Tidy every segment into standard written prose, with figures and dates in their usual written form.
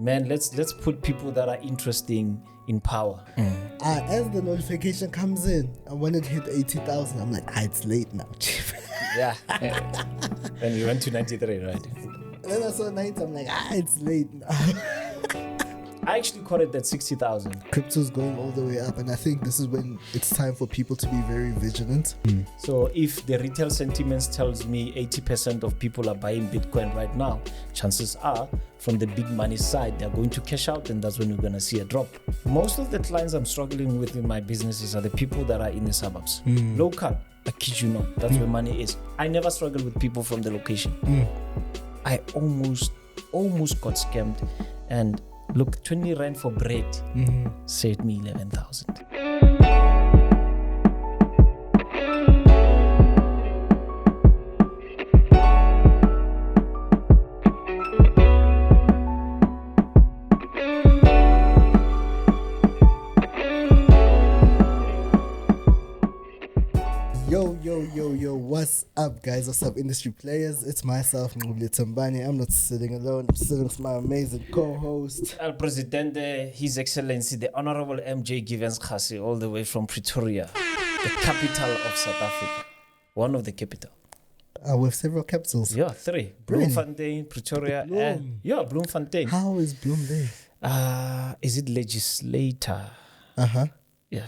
Man, let's put people that are interesting in power. As the notification comes in, and when it hit 80,000, I'm like, it's late now, chief. Yeah. Then you went to 93, right? Then I saw 90, I'm like, it's late now. I actually caught it at 60,000. Crypto's going all the way up, and I think this is when it's time for people to be very vigilant. So if the retail sentiments tells me 80% of people are buying Bitcoin right now, chances are from the big money side, they're going to cash out, and that's when we're going to see a drop. Most of the clients I'm struggling with in my businesses are the people that are in the suburbs. Local, I kid you not, that's where money is. I never struggle with people from the location. I almost got scammed, and look, 20 rand for bread saved me 11,000. Yo, what's up, guys? What's up, industry players? It's myself, Nqobile Tembane. I'm not sitting alone. I'm sitting with my amazing co-host, El Presidente, His Excellency, the Honorable MJ Givens Kgasi, all the way from Pretoria, the capital of South Africa. One of the capital. With several capitals. Yeah, 3. Bloemfontein, Pretoria, and Bloemfontein. How is Bloem there? Is it legislator? Yeah.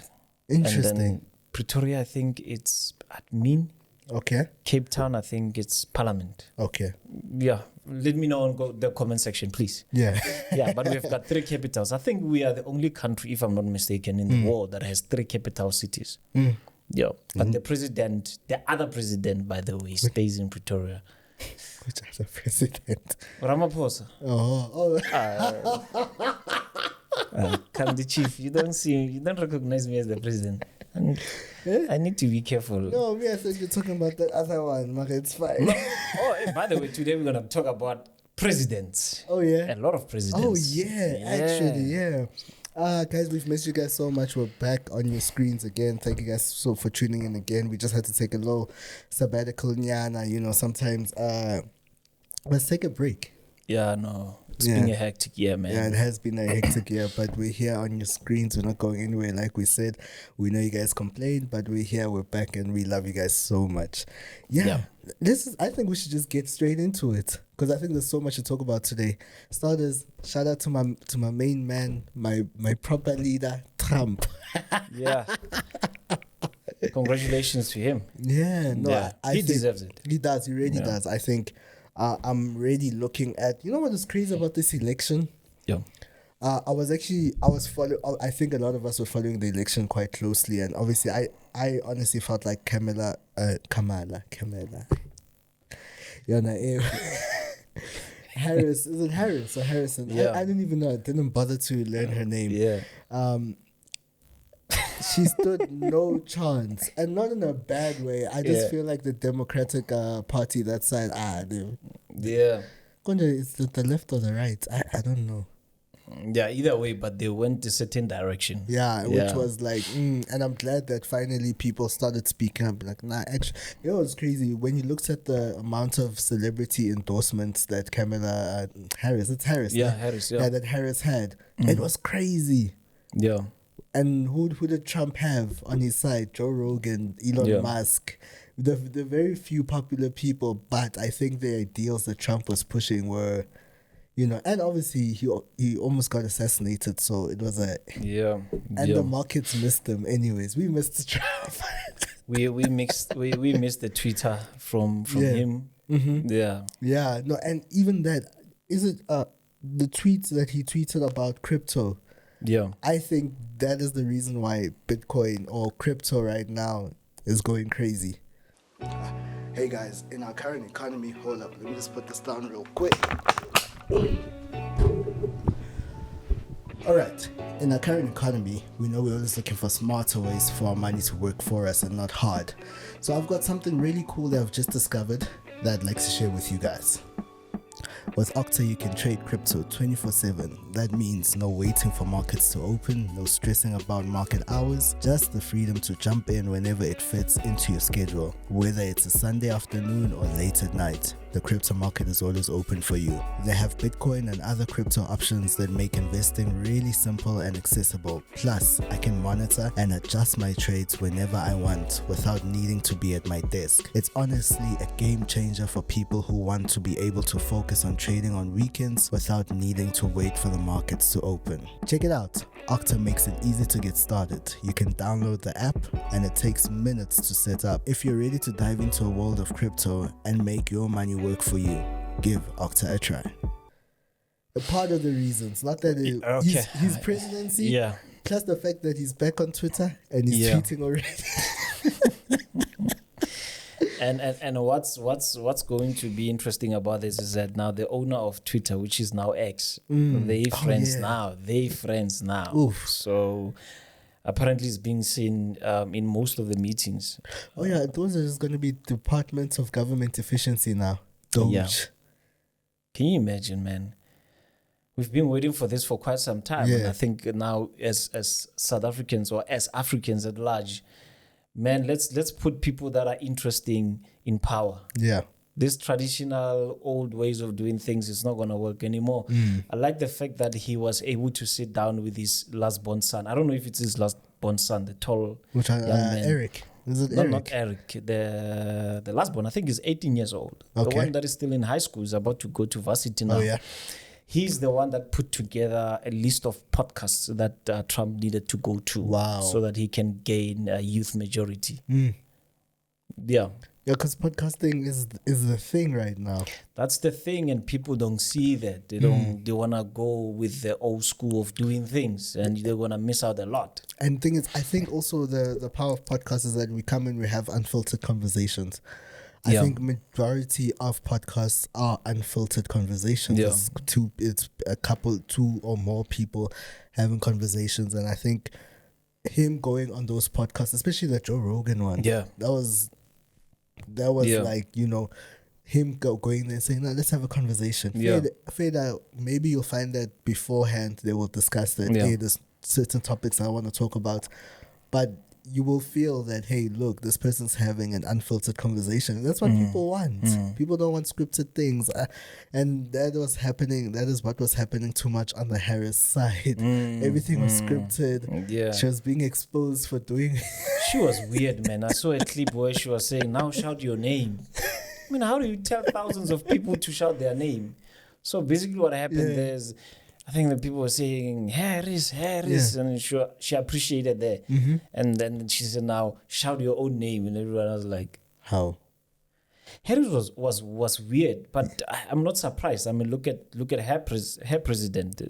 Interesting. And then Pretoria, I think it's admin. Okay. Cape Town, I think it's parliament. Okay. Yeah. Let me know in the comment section, please. Yeah. Yeah, but we've got 3 capitals. I think we are the only country, if I'm not mistaken, in the world that has 3 capital cities. Yeah. But the other president, by the way, stays in Pretoria. Which other president? Ramaphosa. Oh. Come the chief. You don't recognize me as the president. I need to be careful. No, I thought you're talking about that other one. Maka, it's fine. By the way, today we're going to talk about presidents. Oh, yeah? A lot of presidents. Oh, yeah. Actually, yeah. Guys, we've missed you guys so much. We're back on your screens again. Thank you guys so for tuning in again. We just had to take a little sabbatical nyana. Sometimes let's take a break. Yeah, no. It's been a hectic year, man. Yeah, it has been a hectic year, but we're here on your screens. We're not going anywhere. Like we said, we know you guys complained, but we're here, we're back, and we love you guys so much. Yeah. I think we should just get straight into it, because I think there's so much to talk about today. Starters, shout out to my main man, my proper leader, Trump. Yeah. Congratulations to him. Yeah, no, yeah. He deserves it. He does. He really does. I think I'm really looking at, what is crazy about this election? Yeah. I was following, I think a lot of us were following the election quite closely, and obviously I honestly felt like Kamala. Harris, is it Harris or Harrison? Yeah. I didn't even know. I didn't bother to learn her name. Yeah. She stood no chance, and not in a bad way. I just feel like the Democratic Party, that side, yeah. Is it the left or the right? I don't know. Yeah, either way, but they went a certain direction. Yeah, which was like, and I'm glad that finally people started speaking up. Like, actually, it was crazy when you looked at the amount of celebrity endorsements that Kamala Harris, it's Harris, Harris, that Harris had. It was crazy. Yeah. And who did Trump have on his side? Joe Rogan, Elon Musk, the very few popular people. But I think the ideals that Trump was pushing were, and obviously he almost got assassinated. So it was and the markets missed him. Anyways, we missed Trump. we missed the Twitter from him. Mm-hmm. Yeah. No, and even that, is it the tweets that he tweeted about crypto? Yeah. I think that is the reason why Bitcoin or crypto right now is going crazy. Hey guys, in our current economy, hold up, let me just put this down real quick. Alright, in our current economy, we know we're always looking for smarter ways for our money to work for us and not hard. So I've got something really cool that I've just discovered that I'd like to share with you guys. With Octa, you can trade crypto 24/7. That means no waiting for markets to open, no stressing about market hours, just the freedom to jump in whenever it fits into your schedule, whether it's a Sunday afternoon or late at night. the crypto market is always open for you. They have Bitcoin and other crypto options that make investing really simple and accessible. Plus, I can monitor and adjust my trades whenever I want without needing to be at my desk. It's honestly a game changer for people who want to be able to focus on trading on weekends without needing to wait for the markets to open. Check it out. Octa makes it easy to get started. You can download the app and it takes minutes to set up. If you're ready to dive into a world of crypto and make your money work for you, give Octa a try. A part of the reasons, not that his presidency, plus the fact that he's back on Twitter and he's tweeting already. And what's going to be interesting about this is that now the owner of Twitter, which is now X, they friends now. Oof. So apparently it's being seen in most of the meetings. Oh yeah, those are just going to be departments of government efficiency now. Doge. Yeah. Can you imagine, man? We've been waiting for this for quite some time. And I think now as South Africans or as Africans at large, man, let's put people that are interesting in power. Yeah. This traditional old ways of doing things is not going to work anymore. I like the fact that he was able to sit down with his last born son. I don't know if it's his last born son, the tall young man. Eric. Is it No, Eric? not Eric. The last born, I think, is 18 years old. Okay. The one that is still in high school is about to go to varsity now. Oh, yeah. He's the one that put together a list of podcasts that Trump needed to go to. Wow. So that he can gain a youth majority. Yeah. Yeah, because podcasting is the thing right now. That's the thing, and people don't see that. They don't. They wanna go with the old school of doing things, and they're gonna miss out a lot. And the thing is, I think also the power of podcasts is that we come and we have unfiltered conversations. I think majority of podcasts are unfiltered conversations. Yeah. It's a couple, two or more people having conversations, and I think him going on those podcasts, especially the Joe Rogan one, that was like, you know, him going there and saying, no, let's have a conversation. Afraid that maybe you'll find that beforehand they will discuss that, hey, there's certain topics I want to talk about, but you will feel that, hey, look, this person's having an unfiltered conversation. That's what people want. People don't want scripted things. And that is what was happening too much on the Harris side. Everything was scripted. Yeah. She was being exposed for doing She was weird, man. I saw a clip where she was saying, now shout your name. I mean, how do you tell thousands of people to shout their name? So basically what happened there is, I think the people were saying, Harris, and she appreciated that. And then she said, now shout your own name. And everyone was like, how? Harris was weird, but I'm not surprised. I mean, look at her president,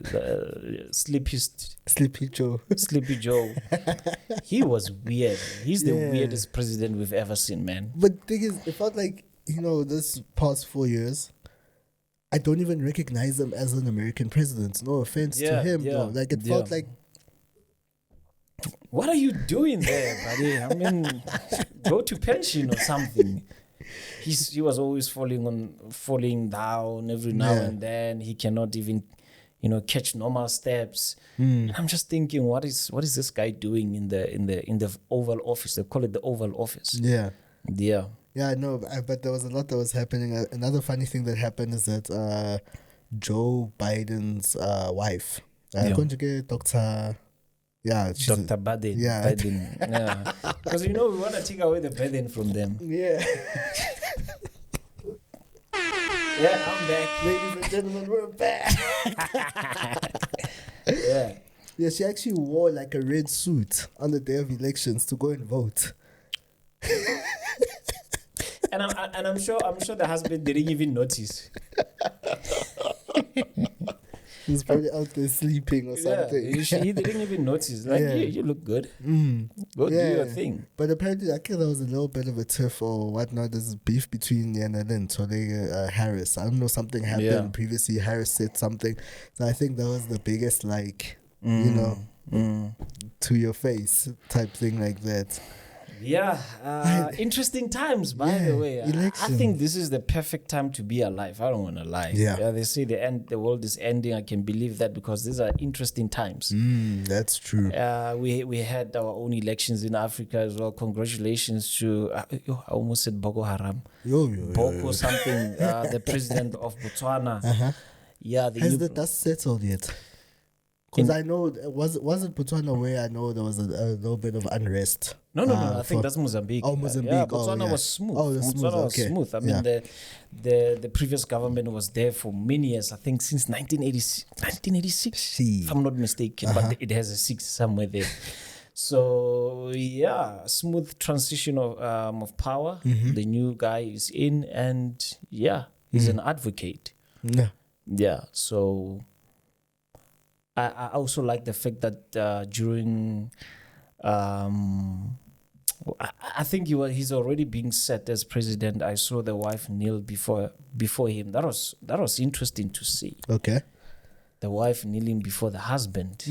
Sleepy Joe. Sleepy Joe. He was weird. He's the weirdest president we've ever seen, man. But the thing is, it felt like, you know, this past 4 years, I don't even recognize him as an American president. No offense to him, though. Like, it felt like, what are you doing there, buddy? I mean, go to pension or something. He was always falling down every now and then. He cannot even, catch normal steps. And I'm just thinking, what is this guy doing in the Oval Office? They call it the Oval Office. Yeah. Yeah, I know, but there was a lot that was happening. Another funny thing that happened is that Joe Biden's wife, conjugate Dr. Dr. Biden. Yeah. Biden. Yeah. Because, we want to take away the burden from them. Yeah. Yeah, I'm back. Ladies and gentlemen, we're back. Yeah, she actually wore like a red suit on the day of elections to go and vote. And I'm sure the husband didn't even notice. He's probably out there sleeping or something. He didn't even notice. Like, you look good. Go do your thing. But apparently, I think there was a little bit of a tiff or whatnot. There's beef between Yana and Tolega Harris. I don't know, something happened previously. Harris said something. So I think that was the biggest, like, to your face type thing like that. Interesting times, by the way. I election. think this is the perfect time to be alive. I don't want to lie. They say the world is ending. I can believe that because these are interesting times. That's true. We had our own elections in Africa as well. Congratulations to I almost said Boko Haram. Boko something. The president of Botswana. Yeah, has the dust settled yet? Because I know wasn't Botswana where I know there was a little bit of unrest. No. I think that's Mozambique. Oh, Mozambique. Botswana was smooth. Botswana was smooth. I mean, the previous government was there for many years. I think since 1986, if I'm not mistaken. But it has a 6 somewhere there. So smooth transition of power. The new guy is in, and he's an advocate. Yeah. So I also like the fact that during I think he's already being set as president. I saw the wife kneel before him. That was interesting to see. Okay. The wife kneeling before the husband.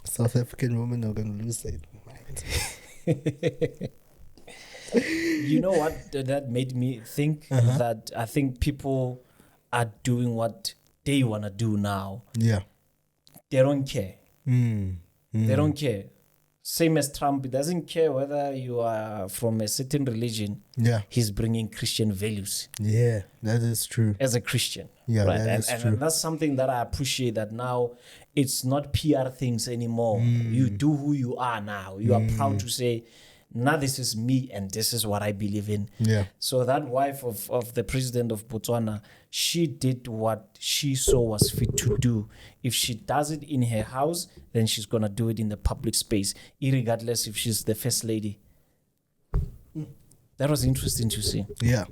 South African women are gonna lose their mind. You know what that made me think? That I think people are doing what they wanna do now. Yeah. They don't care. They don't care. Same as Trump, he doesn't care whether you are from a certain religion. Yeah. He's bringing Christian values. Yeah, that is true. As a Christian. Yeah, right? that is true. And that's something that I appreciate, that now it's not PR things anymore. You do who you are now. You are proud to say, now this is me and this is what I believe in. Yeah. So that wife of the president of Botswana, she did what she saw was fit to do. If she does it in her house, then she's going to do it in the public space, irregardless if she's the first lady. That was interesting to see. Yeah.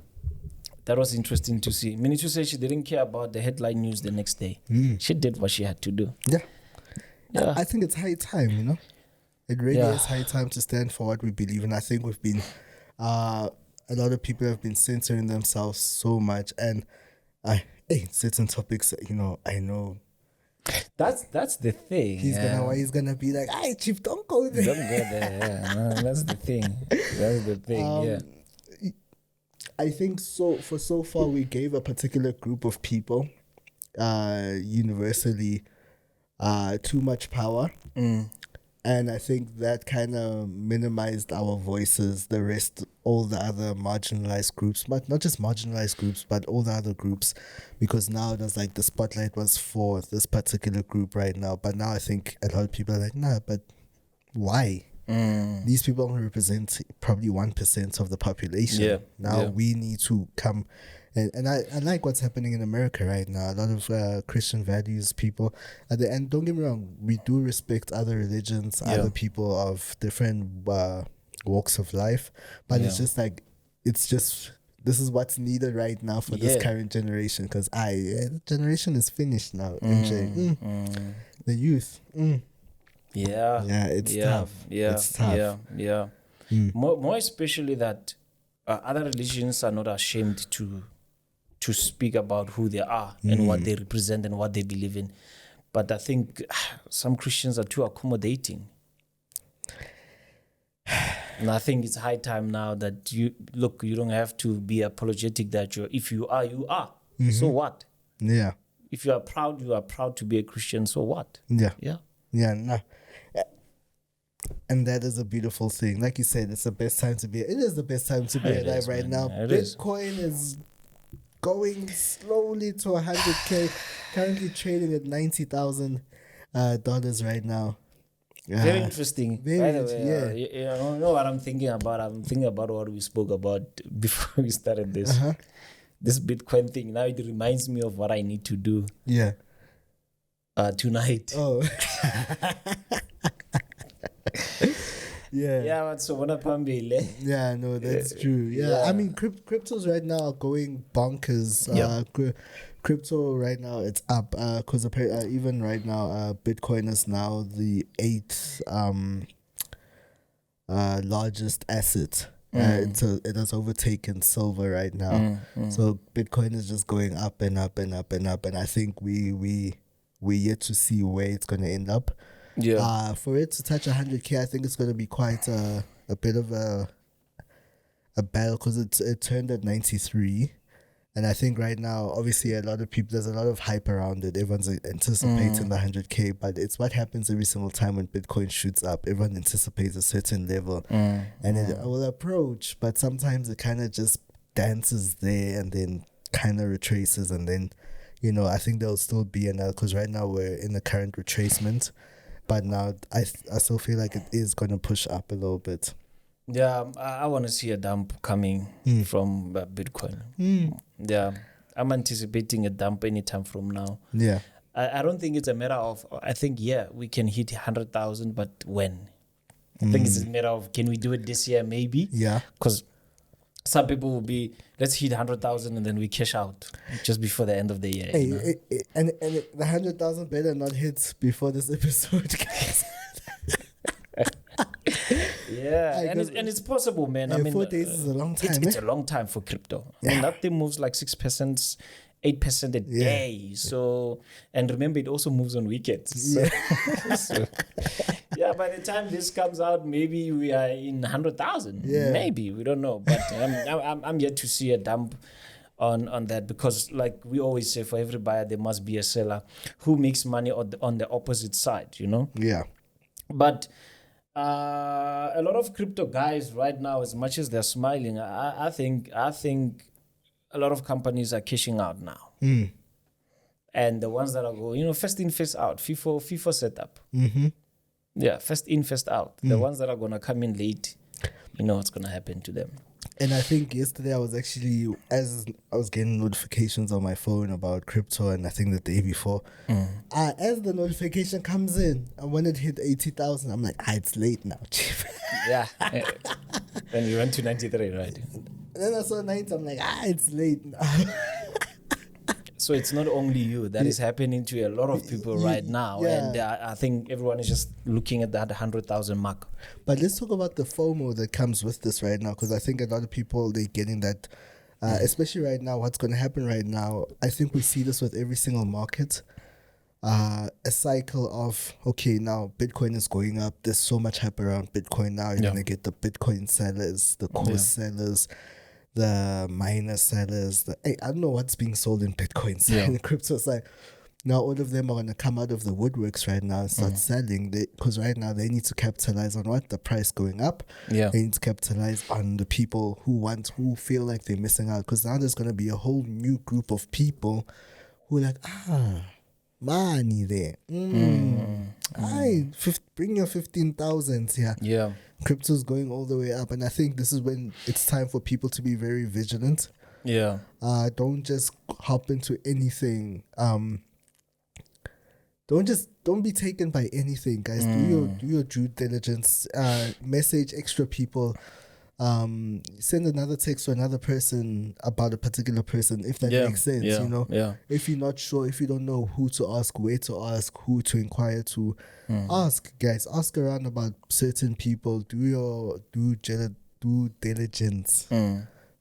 That was interesting to see. Meaning to say she didn't care about the headline news the next day. She did what she had to do. Yeah. I think it's high time, you know? It really is high time to stand for what we believe in. I think we've been, a lot of people have been censoring themselves so much, and certain topics, you know, I know. That's the thing. He's gonna be like, "Hey, Chief, don't go there. Don't go there." Yeah, no, that's the thing. That's the thing. I think so far we gave a particular group of people, universally, too much power. And I think that kind of minimized our voices, the rest, all the other marginalized groups, but not just marginalized groups, but all the other groups, because now it was like the spotlight was for this particular group right now. But now I think a lot of people are like, nah, but why? These people only represent probably 1% of the population. We need to come. And I like what's happening in America right now. A lot of Christian values people. And don't get me wrong, we do respect other religions, other people of different walks of life. But it's just like, this is what's needed right now for this current generation. Because the generation is finished now. MJ. The youth. It's tough. It's tough. More especially that other religions are not ashamed to speak about who they are and what they represent and what they believe in. But I think some Christians are too accommodating. And I think it's high time now that you don't have to be apologetic that if you are, you are. So what? Yeah. If you are proud to be a Christian, so what? Yeah. Yeah. Yeah, no. And that is a beautiful thing. Like you said, it's the best time to be. It is the best time to be alive right now. Bitcoin is going slowly to 100K. Currently trading at $90,000 right now. Very interesting. By the way, you know what I'm thinking about? I'm thinking about what we spoke about before we started this. This Bitcoin thing. Now it reminds me of what I need to do. Yeah. Tonight. Oh. Yeah, but so what apambile? Yeah, no, that's true. Yeah, I mean, cryptos right now are going bonkers. Crypto right now, it's up because even right now, Bitcoin is now the 8th largest asset. It has overtaken silver right now. So Bitcoin is just going up and up and up and up, and I think we're yet to see where it's going to end up. For it to touch 100K, I think it's going to be quite a a bit of a battle because it turned at 93. And I think right now, obviously, there's a lot of hype around it. Everyone's anticipating the 100K, but it's what happens every single time when Bitcoin shoots up. Everyone anticipates a certain level and it will approach, but sometimes it kind of just dances there and then kind of retraces. And then, I think there'll still be another, because right now we're in the current retracement, but now I still feel like it is going to push up a little bit. Yeah, I want to see a dump coming from Bitcoin. Yeah, I'm anticipating a dump anytime from now. Yeah. I don't think it's a matter of, I think, we can hit 100,000, but when? I think it's a matter of, can we do it this year, maybe? Yeah. Because some people will be, let's hit 100,000 and then we cash out just before the end of the year. Hey, and the 100,000 better not hit before this episode, guys. Yeah, and it's possible, man. I mean, 4 days is a long time. It's a long time for crypto. I mean, that thing moves like 6%, 8% a day. So, and remember, it also moves on weekends. So, by the time this comes out, maybe we are in 100,000. Yeah. Maybe, we don't know. But I'm yet to see a dump on that, because like we always say, for every buyer, there must be a seller who makes money on the opposite side, Yeah. But a lot of crypto guys right now, as much as they're smiling, I think a lot of companies are cashing out now. And the ones that are going, first in, first out, FIFO setup. Yeah, first in, first out. The ones that are going to come in late, what's going to happen to them. And I think yesterday I was actually, as I was getting notifications on my phone about crypto, and I think the day before, as the notification comes in, and when it hit 80,000, I'm like, it's late now, chief. Yeah. Then we went to 93, right? And then I saw 90, I'm like, it's late now. So it's not only you. That is happening to a lot of people right now. Yeah. And I think everyone is just looking at that 100,000 mark. But let's talk about the FOMO that comes with this right now, because I think a lot of people, they're getting that, especially right now, what's going to happen right now. I think we see this with every single market. A cycle of, okay, now Bitcoin is going up. There's so much hype around Bitcoin now. You're going to get the Bitcoin sellers, the course sellers, the miner sellers. I don't know what's being sold in Bitcoin in the crypto side. Now all of them are going to come out of the woodworks right now and start selling, because right now they need to capitalize on what? The price going up. Yeah. They need to capitalize on the people who feel like they're missing out, because now there's going to be a whole new group of people who are like, money there. Bring your 15,000 here. Yeah. Crypto's going all the way up, and I think this is when it's time for people to be very vigilant. Yeah. Don't just hop into anything. Don't be taken by anything, guys. Do your due diligence. Message extra people. Send another text to another person about a particular person, if that makes sense. If you're not sure, if you don't know who to ask, where to ask, who to inquire to, ask, guys. Ask around about certain people. Do your due diligence.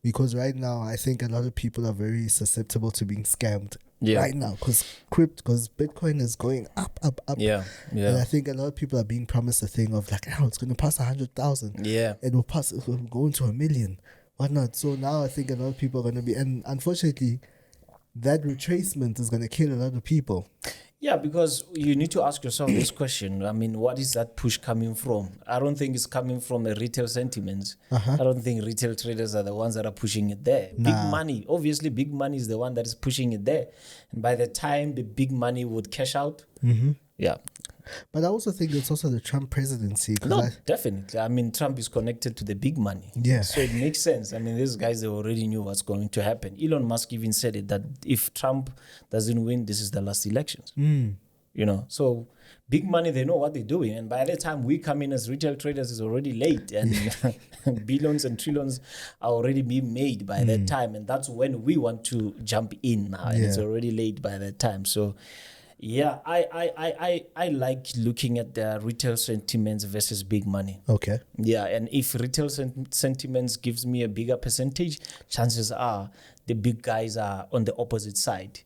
Because right now, I think a lot of people are very susceptible to being scammed. Right now, because Bitcoin is going up. Yeah. And I think a lot of people are being promised a thing of like, it's going to pass 100,000. Yeah. It will go into 1 million. Whatnot. So now I think a lot of people are going to be, and unfortunately, that retracement is going to kill a lot of people. Yeah, because you need to ask yourself this question. I mean, what is that push coming from? I don't think it's coming from the retail sentiments. I don't think retail traders are the ones that are pushing it there. Big money. Obviously, big money is the one that is pushing it there. And by the time the big money would cash out, But I also think it's also the Trump presidency. Definitely. I mean, Trump is connected to the big money. Yeah. So it makes sense. I mean, these guys, they already knew what's going to happen. Elon Musk even said it, that if Trump doesn't win, this is the last elections. So big money, they know what they're doing. And by the time we come in as retail traders, it's already late. And billions and trillions are already being made by that time. And that's when we want to jump in now. And it's already late by that time. So Yeah, I like looking at the retail sentiments versus big money. Okay. Yeah, and if retail sentiments gives me a bigger percentage, chances are the big guys are on the opposite side.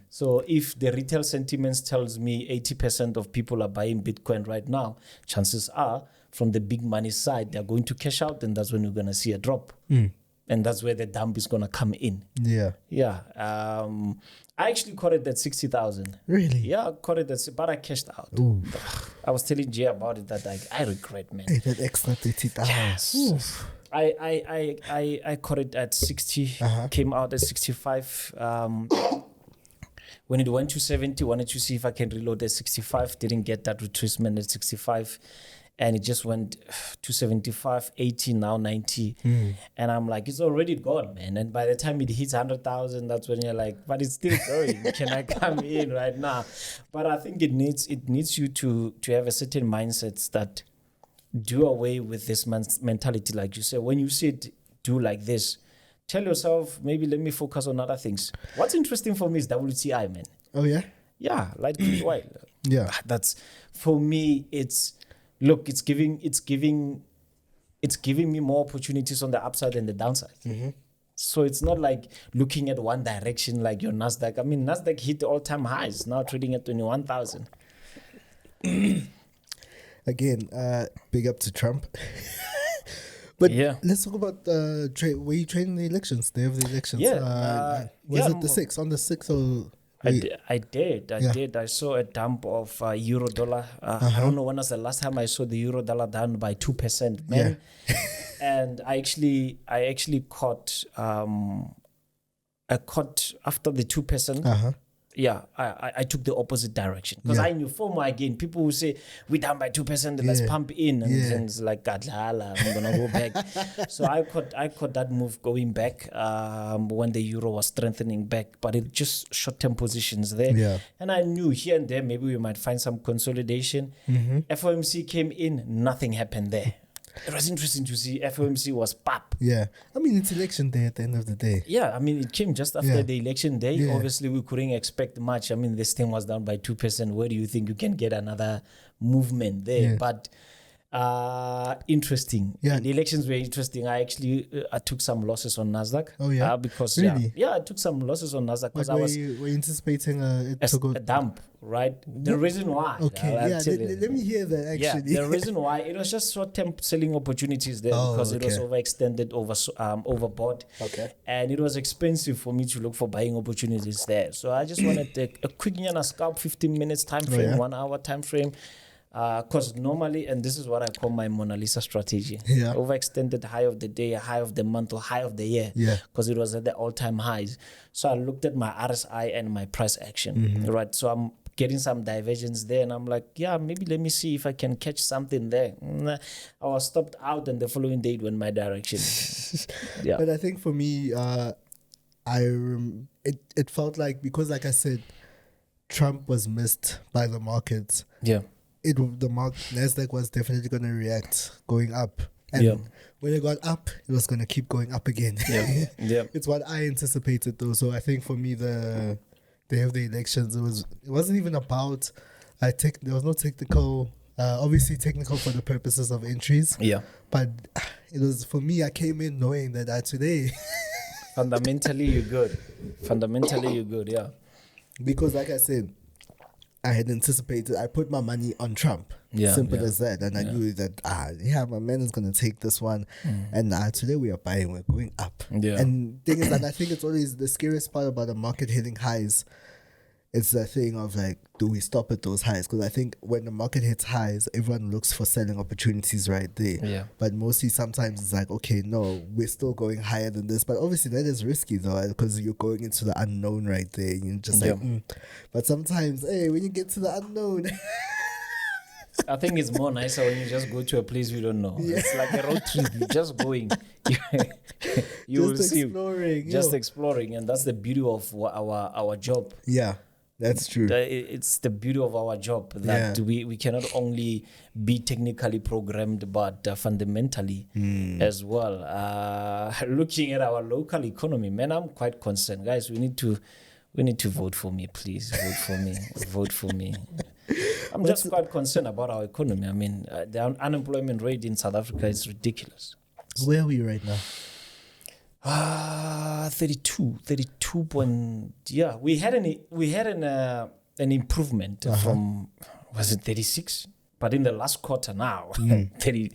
So if the retail sentiments tells me 80% of people are buying Bitcoin right now, chances are from the big money side, they're going to cash out, and that's when you're going to see a drop. And that's where the dump is going to come in. Yeah. Yeah. I actually caught it at 60,000. Really? Yeah, I caught it at, but I cashed out. Ooh. I was telling Jay about it that I regret, man. Hey, that extra 30,000. Yes. I caught it at 60, came out at 65. When it went to 70, wanted to see if I can reload at 65. Didn't get that retracement at 65. And it just went to 75, 80, now 90. And I'm like, it's already gone, man. And by the time it hits 100,000, that's when you're like, but it's still going. Can I come in right now? But I think it needs you to have a certain mindset that do away with this mentality. Like you said, when you see it do like this, tell yourself, maybe let me focus on other things. What's interesting for me is WTI, man. Oh, yeah? Yeah, like why? Yeah. That's, for me, it's giving me more opportunities on the upside and the downside. So it's not like looking at one direction like your Nasdaq. I mean, Nasdaq hit all-time highs, now trading at 21,000. Again, big up to Trump. But yeah, let's talk about were you trading the elections? Day of the elections? Yeah. Was it the 6th? On the 6th or... I did. I saw a dump of euro dollar. I don't know when was the last time I saw the euro dollar down by 2%, man. Yeah. And I actually caught after the 2%. Yeah, I took the opposite direction because I knew FOMO again. People will say we down by 2%, let's pump in, and then it's like gadlala, I'm gonna go back. So I caught that move going back when the euro was strengthening back, but it just short-term positions there. Yeah. And I knew here and there maybe we might find some consolidation. FOMC came in, nothing happened there. It was interesting to see FOMC was pop. Yeah. I mean, it's election day at the end of the day. Yeah, I mean, it came just after the election day. Yeah. Obviously, we couldn't expect much. I mean, this thing was down by 2%. Where do you think you can get another movement there? Yeah. But interesting. Yeah. The elections were interesting. I actually I took some losses on Nasdaq. Oh, yeah? Because, really? Yeah, I took some losses on Nasdaq. Because were you anticipating a dump, right? The reason why. Okay, let me hear that, actually. Yeah, the reason why, it was just short-term selling opportunities there because it was overextended, overbought. Okay. And it was expensive for me to look for buying opportunities there. So I just wanted a quick scalp, 15 minutes time frame, 1 hour time frame. Because normally, and this is what I call my Mona Lisa strategy, overextended high of the day, high of the month, or high of the year, because it was at the all-time highs. So I looked at my RSI and my price action, right? So I'm getting some divergence there, and I'm like, maybe let me see if I can catch something there. I was stopped out, and the following day it went my direction. But I think for me, it felt like, because like I said, Trump was missed by the markets. Yeah. Nasdaq was definitely going to react going up, and when it got up, it was going to keep going up again. It's what I anticipated, though. So I think for me, the day of the elections, it wasn't even about there was no technical, obviously technical for the purposes of entries, but it was, for me, I came in knowing that today fundamentally you're good. Yeah, because like I said, I had anticipated, I put my money on Trump. Simple as that. And I knew that, my man is going to take this one. And today we are buying, we're going up. And thing is that I think it's always the scariest part about the market hitting highs. It's the thing of like, do we stop at those highs? Because I think when the market hits highs, everyone looks for selling opportunities right there. Yeah. But mostly sometimes it's like, okay, no, we're still going higher than this. But obviously that is risky though, because you're going into the unknown right there. You're just like, But sometimes, when you get to the unknown... I think it's more nicer when you just go to a place you don't know. It's like a road trip. You're just going. You will see. Just exploring. And that's the beauty of our job. Yeah. That's true. It's the beauty of our job that we cannot only be technically programmed, but fundamentally as well. Looking at our local economy, man, I'm quite concerned, guys. We need to We need to vote for me, please. Vote for me. Vote for me. I'm just quite concerned about our economy. I mean, the unemployment rate in South Africa is ridiculous. Where are we right now? 32 point. Yeah, we had an improvement from, was it 36? But in the last quarter now, 30,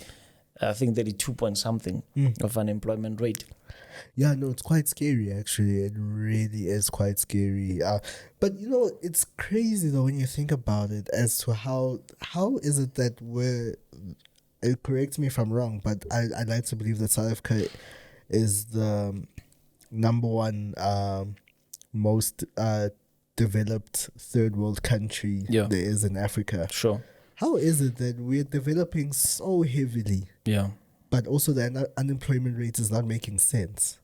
I think 32 point something of unemployment rate. Yeah, no, it's quite scary actually. It really is quite scary. But you know, it's crazy though when you think about it as to how is it that correct me if I'm wrong, but I'd like to believe that South Africa is the number one most developed third world country there is in Africa. Sure. How is it that we're developing so heavily? Yeah. But also the unemployment rate is not making sense.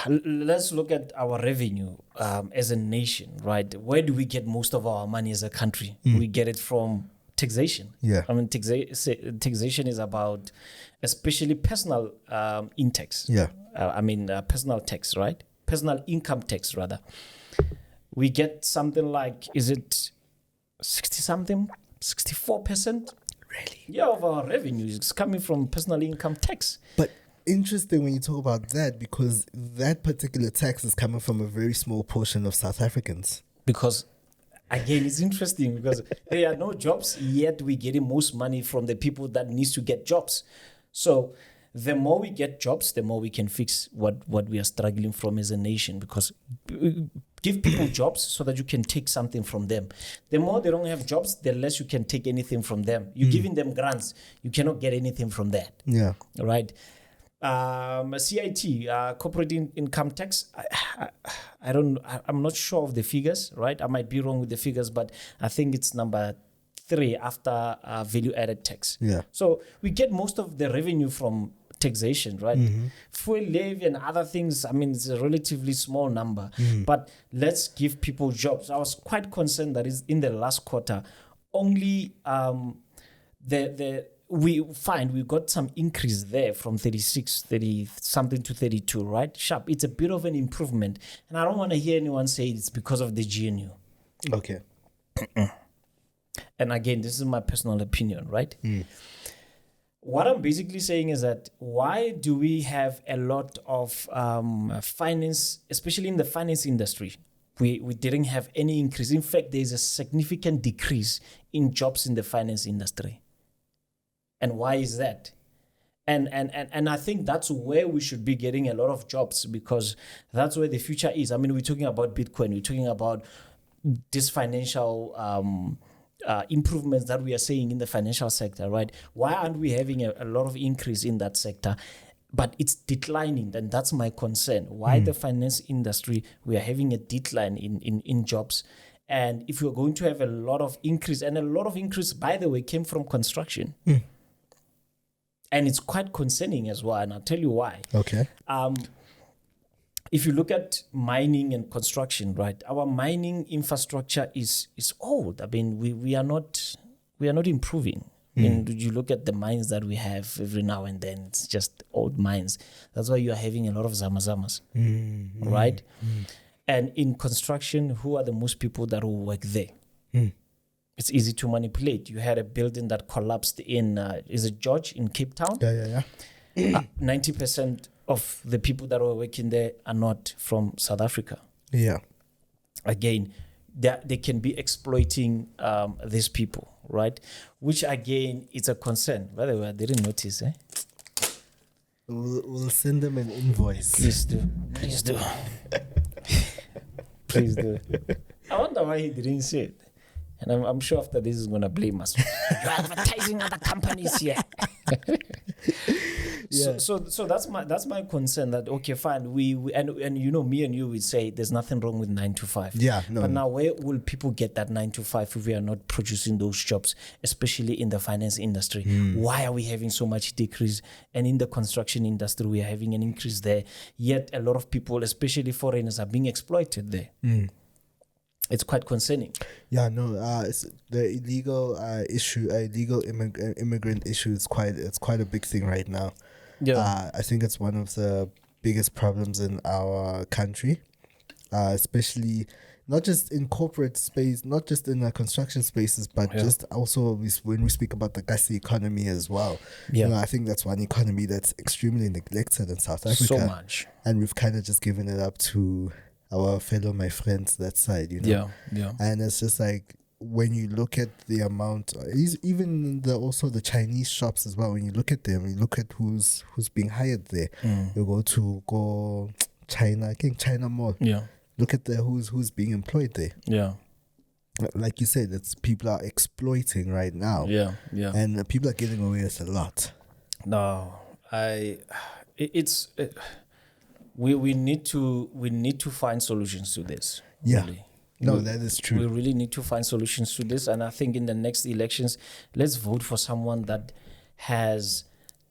Let's look at our revenue as a nation, right? Where do we get most of our money as a country? We get it from taxation. Yeah. I mean, taxation is about especially personal in-tax. Yeah. Personal tax, right? Personal income tax, rather. We get something like, is it 60-something? 64%? Really? Yeah, of our revenue is coming from personal income tax. But interesting when you talk about that, because that particular tax is coming from a very small portion of South Africans. Because, again, it's interesting because there are no jobs, yet we're getting most money from the people that needs to get jobs. So the more we get jobs, the more we can fix what we are struggling from as a nation, because give people jobs so that you can take something from them. The more they don't have jobs, the less you can take anything from them. You're giving them grants. You cannot get anything from that. Yeah. Right? CIT, corporate income tax, I'm not sure of the figures, right? I might be wrong with the figures, but I think it's number 3 after value added tax. Yeah. So we get most of the revenue from taxation, right? Fuel levy and other things, I mean, it's a relatively small number, but let's give people jobs. I was quite concerned that is in the last quarter, only we got some increase there from 30 something to 32, right? Sharp. It's a bit of an improvement. And I don't want to hear anyone say it's because of the GNU. Okay. And again, this is my personal opinion, right? What I'm basically saying is that why do we have a lot of finance, especially in the finance industry? We didn't have any increase. In fact, there's a significant decrease in jobs in the finance industry. And why is that? And I think that's where we should be getting a lot of jobs, because that's where the future is. I mean, we're talking about Bitcoin. We're talking about this financial improvements that we are seeing in the financial sector, right? Why aren't we having a lot of increase in that sector? But it's declining, and that's my concern. Why the finance industry, we are having a decline in jobs. And if we're going to have a lot of increase, and a lot of increase, by the way, came from construction. And it's quite concerning as well, and I'll tell you why. Okay. If you look at mining and construction, right, our mining infrastructure is old. I mean, we are not improving. I mean, you look at the mines that we have every now and then, it's just old mines. That's why you are having a lot of zamazamas, right? And in construction, who are the most people that will work there? It's easy to manipulate. You had a building that collapsed in, is it George, in Cape Town? Yeah. 90% of the people that were working there are not from South Africa. Yeah. Again, they can be exploiting these people, right? Which again, it's a concern. By the way, I didn't notice. We'll send them an invoice. Please do. Please do. I wonder why he didn't say it. And I'm sure after this is going to blame us. You're advertising other companies here. Yeah. So that's my concern, that okay, fine, we and you know, me and you would say there's nothing wrong with 9 to 5. Yeah, no. But now where will people get that 9 to 5 if we are not producing those jobs, especially in the finance industry? Why are we having so much decrease? And in the construction industry, we are having an increase there. Yet a lot of people, especially foreigners, are being exploited there. It's quite concerning. Yeah, no. It's the illegal illegal immigrant issue is quite a big thing right now. Yeah, I think it's one of the biggest problems in our country. especially not just in corporate space, not just in construction spaces, but just also when we speak about the Kgasi economy as well. Yeah. You know, I think that's one economy that's extremely neglected in South Africa. So much. And we've kind of just given it up to our my friends that side, you know. Yeah. And it's just like, when you look at the amount, even also the Chinese shops as well, when you look at them, you look at who's being hired there. You go China, I think China Mall. Yeah. Look at who's being employed there. Yeah. Like you said, it's people are exploiting right now. Yeah. And people are getting away with a lot. No, we need to find solutions to this. Yeah. Really. No, that is true. We really need to find solutions to this. And I think in the next elections, let's vote for someone that has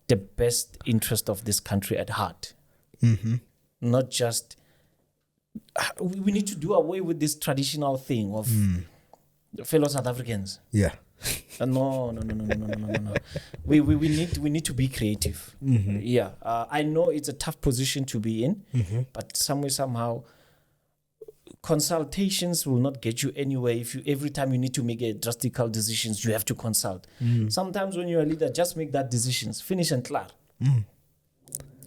the best interest of this country at heart. Not just, we need to do away with this traditional thing of fellow South Africans. Yeah. No. We need to be creative. Yeah. I know it's a tough position to be in, but somehow, consultations will not get you anywhere if every time you need to make a drastical decisions, you have to consult. Sometimes when you're a leader, just make that decisions, finish and clear.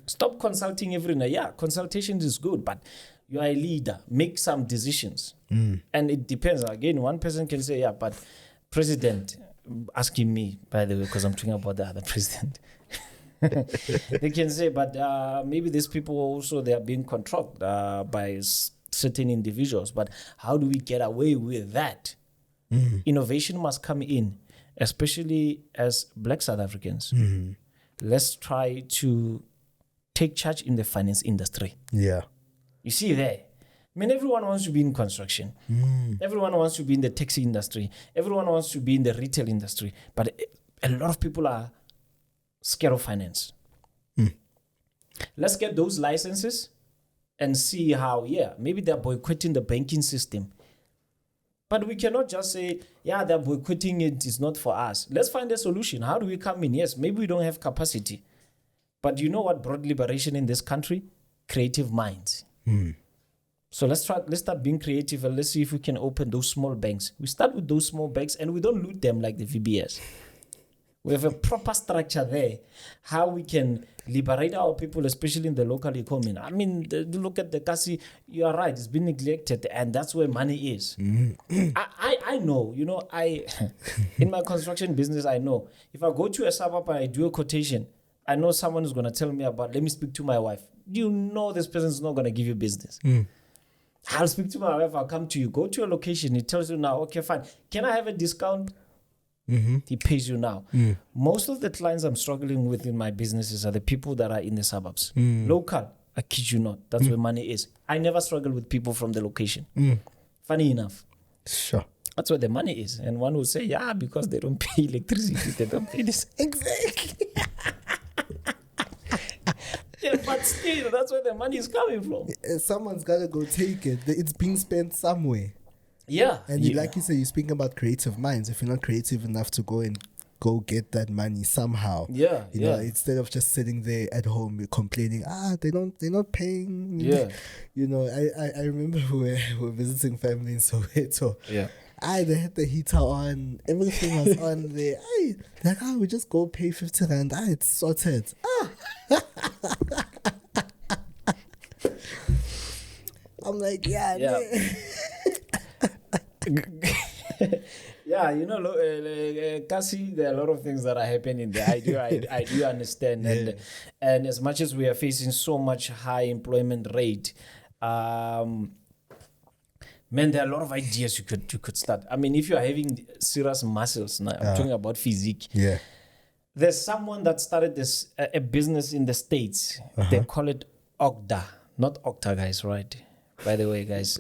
Stop consulting every night. Yeah, consultation is good, but you are a leader. Make some decisions. And it depends. Again, one person can say, yeah, but president, asking me, by the way, because I'm talking about the other president. They can say, but maybe these people also, they are being controlled by certain individuals. But how do we get away with that? Innovation must come in, especially as Black South Africans. Let's try to take charge in the finance industry. Yeah. You see there, I mean, everyone wants to be in construction. Everyone wants to be in the taxi industry. Everyone wants to be in the retail industry. But a lot of people are scared of finance. Let's get those licenses and see how, maybe they're boycotting the banking system. But we cannot just say, they're boycotting it, it's not for us. Let's find a solution. How do we come in? Yes, maybe we don't have capacity. But you know what brought liberation in this country? Creative minds. So let's start being creative and let's see if we can open those small banks. We start with those small banks and we don't loot them like the VBS. We have a proper structure there, how we can liberate our people, especially in the local economy. I mean, look at the Kgasi, you are right, it's been neglected, and that's where money is. I know, in my construction business, I know. If I go to a suburb and I do a quotation, I know someone is going to tell me about, let me speak to my wife. You know this person is not going to give you business. I'll speak to my wife, I'll come to you. Go to a location, he tells you now, okay, fine. Can I have a discount? He pays you now. Most of the clients I'm struggling with in my businesses are the people that are in the suburbs. Local, I kid you not. That's where money is. I never struggle with people from the location. Funny enough. Sure. That's where the money is. And one will say, because they don't pay electricity, they don't pay this. Exactly. But still, that's where the money is coming from. Someone's got to go take it. It's being spent somewhere. Yeah. And like you said, you're speaking about creative minds. If you're not creative enough to go get that money somehow. You know, instead of just sitting there at home complaining, they're not paying. Yeah. You know, I remember we were visiting family in Soweto. Yeah. They had the heater on, everything was on there. We just go pay 50 rand. It's sorted. I'm like, Kgasi, there are a lot of things that are happening there. I do understand. And as much as we are facing so much high employment rate, man, there are a lot of ideas you could start. I mean, if you are having serious muscles, now I'm talking about physique. Yeah. There's someone that started a business in the States. They call it Octa, not Octa, guys, right? By the way, guys,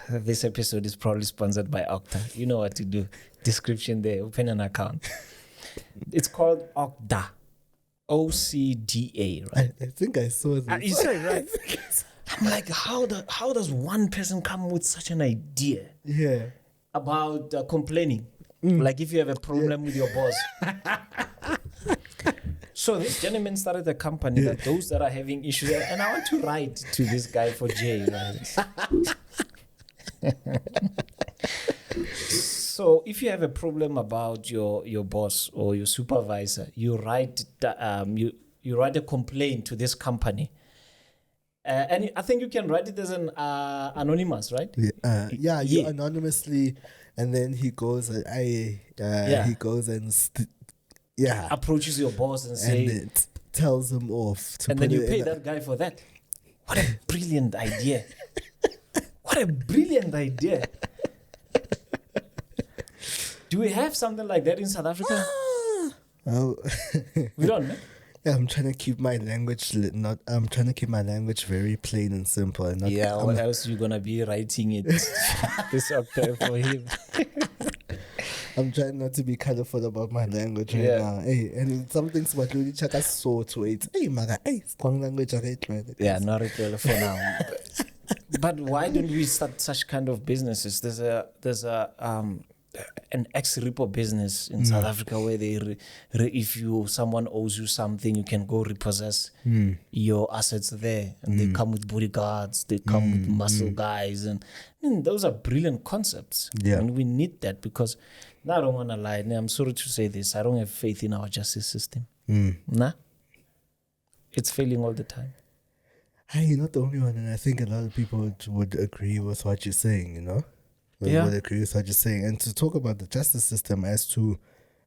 this episode is probably sponsored by Octa. You know what to do. Description there. Open an account. It's called Octa. OCDA, right? I think I saw this. You saw it, right? I'm like, how does one person come with such an idea? Yeah. About complaining? Like if you have a problem with your boss. So this gentleman started a company that those that are having issues, and I want to write to this guy for Jay. Right? So if you have a problem about your boss or your supervisor, you write you write a complaint to this company. And I think you can write it as an anonymous, right? You anonymously, and then he goes he goes and approaches your boss and say, and it tells him off and then you pay that guy for that. What a brilliant idea. What a brilliant idea. Do we have something like that in South Africa? We don't, man. Yeah, I'm trying to keep my language I'm trying to keep my language very plain and simple. And not, what else you gonna be writing it this Octa for him? I'm trying not to be colorful about my language right now. Hey, and some things what really check us so to it. Hey, maga, hey, strong language, right? Yeah, not it for now. But why don't we start such kind of businesses? There's an ex-repo business in South Africa where they if someone owes you something, you can go repossess your assets there, and they come with bodyguards, they come with muscle guys, and those are brilliant concepts. And we need that, because now I don't want to lie, I'm sorry to say this, I don't have faith in our justice system. It's failing all the time. Hey, you're not the only one, and I think a lot of people would agree with what you're saying, you know? Would agree with what you're saying. And to talk about the justice system as to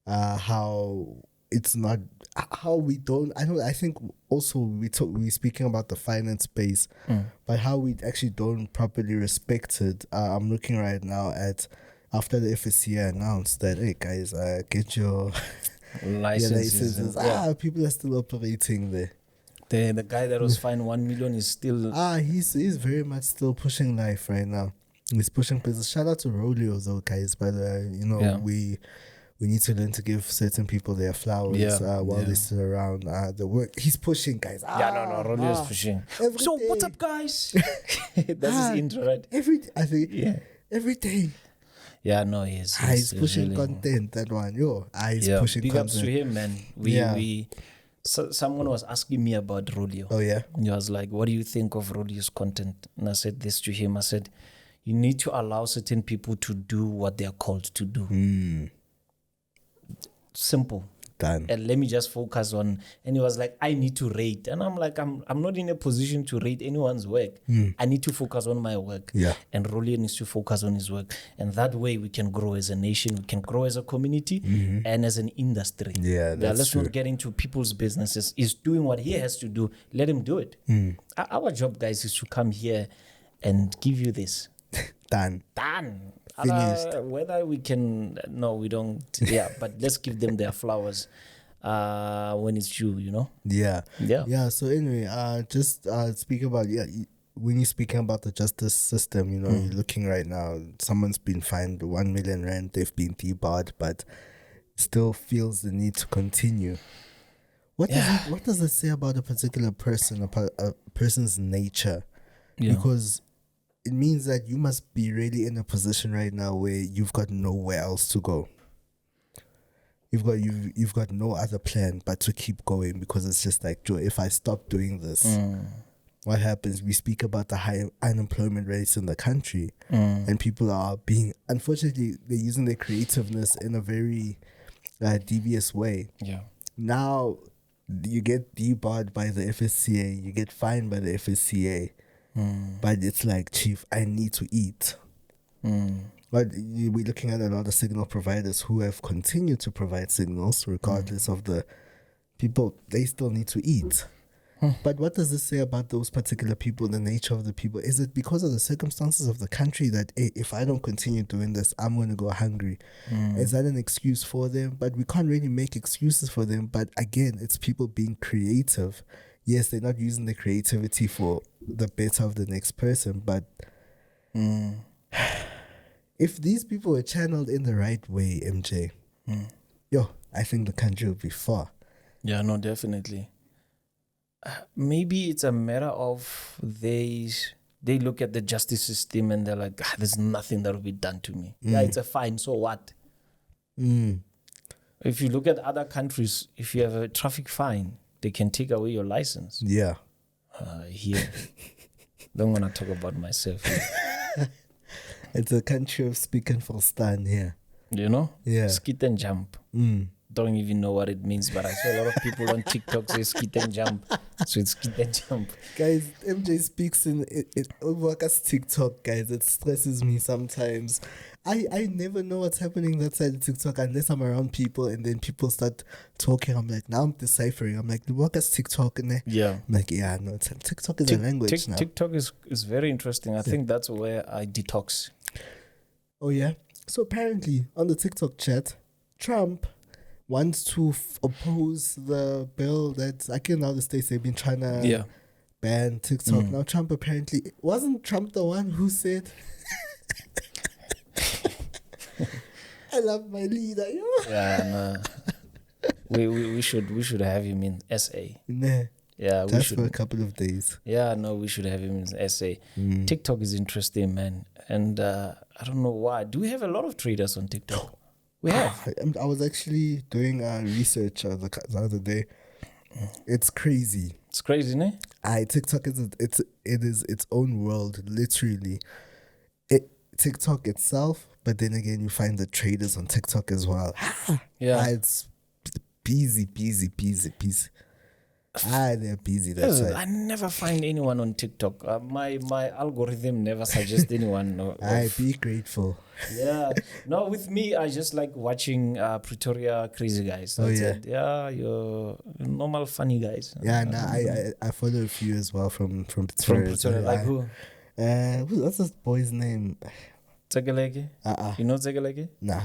how it's not, how we don't, I think also we're speaking about the finance space, but how we actually don't properly respect it. I'm looking right now at, after the FSCA announced that, hey guys, get your licenses. People are still operating there. The guy that was fined 1 million is still... He's very much still pushing life right now. He's pushing business. Shout out to Rolio though, guys. But we need to learn to give certain people their flowers while they're still around. The work he's pushing, guys. Rolio is pushing. So day. What's up, guys? That's his intro, right? Every day. Yeah, no, he is. He's pushing really content. That one, he's pushing big content. Big ups to him, man. So someone was asking me about Rolio. Oh yeah. And he was like, "What do you think of Rolio's content?" And I said this to him. I said, you need to allow certain people to do what they are called to do. Simple. Done. And let me just focus on. And he was like, I need to rate. And I'm like, I'm not in a position to rate anyone's work. I need to focus on my work. Yeah. And Rolio needs to focus on his work. And that way we can grow as a nation, we can grow as a community and as an industry. Yeah, that's let's true. not get into people's businesses. He's doing what he has to do. Let him do it. Our job, guys, is to come here and give you this. Done. Finished. Whether we can, no, we don't. Yeah, but let's give them their flowers when it's due, you know? Yeah. So anyway, just speaking about, when you're speaking about the justice system, you know, you're looking right now, someone's been fined 1 million rand, they've been debarred, but still feels the need to continue. What does it say about a particular person, a person's nature? Because it means that you must be really in a position right now where you've got nowhere else to go. You've got no other plan but to keep going, because it's just like, Joe, if I stop doing this, what happens? We speak about the high unemployment rates in the country, and people are unfortunately, they're using their creativeness in a very devious way. Now, you get debarred by the FSCA, you get fined by the FSCA. But it's like, Chief, I need to eat. But we're looking at a lot of signal providers who have continued to provide signals regardless of the people. They still need to eat. But what does this say about those particular people, the nature of the people? Is it because of the circumstances of the country that, hey, if I don't continue doing this, I'm going to go hungry? Is that an excuse for them? But we can't really make excuses for them. But again, it's people being creative. Yes, they're not using the creativity for the better of the next person, but if these people were channeled in the right way, MJ, I think the country would be far. Yeah, no, definitely. Maybe it's a matter of they look at the justice system and they're like, there's nothing that will be done to me. Yeah, it's a fine, so what? If you look at other countries, if you have a traffic fine, they can take away your license. Yeah. Here, don't want to talk about myself here. It's a country of speak and full stand here. You know? Yeah. Skit and jump. Don't even know what it means, but I saw a lot of people on TikTok say skit and jump. So it's skit and jump. Guys, MJ speaks in it over TikTok, guys. It stresses me sometimes. I never know what's happening that side of TikTok unless I'm around people and then people start talking. I'm like, now I'm deciphering. I'm like, what is TikTok? And Yeah. I'm like, yeah, no, TikTok is a language now. TikTok is very interesting. I think that's where I detox. Oh, yeah? So apparently, on the TikTok chat, Trump wants to oppose the bill that, I can now the States, they've been trying to ban TikTok. Now, Trump apparently, wasn't Trump the one who said... I love my leader. Yeah, no. we should have him in SA. Nah. Yeah, we just should for a couple of days. Yeah, no, we should have him in SA. TikTok is interesting, man, and I don't know why. Do we have a lot of traders on TikTok? We have. I was actually doing research the other day. It's crazy. It's crazy, ne? TikTok is its own world, literally. TikTok itself, but then again, you find the traders on TikTok as well. Yeah. It's busy. They're busy. That's right. I never find anyone on TikTok. My algorithm never suggests anyone. Be grateful. Yeah. No, with me, I just like watching Pretoria crazy guys. That's it. Yeah, you're normal funny guys. Yeah, I follow a few as well from Pretoria. From Pretoria, like who? What's this boy's name? Tsegeleke? You know Tsegeleke? Nah,